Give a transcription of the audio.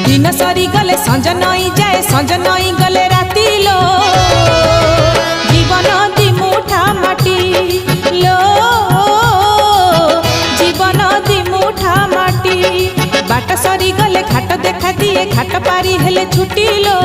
दिन सरी गले संज नई जाए संज नई गले राती लो जीवन दी मुठा माटी लो जीवन दी मुठा माटी बाट सरी गले घाट देखा दिए घाट पारी हेले छुटी लो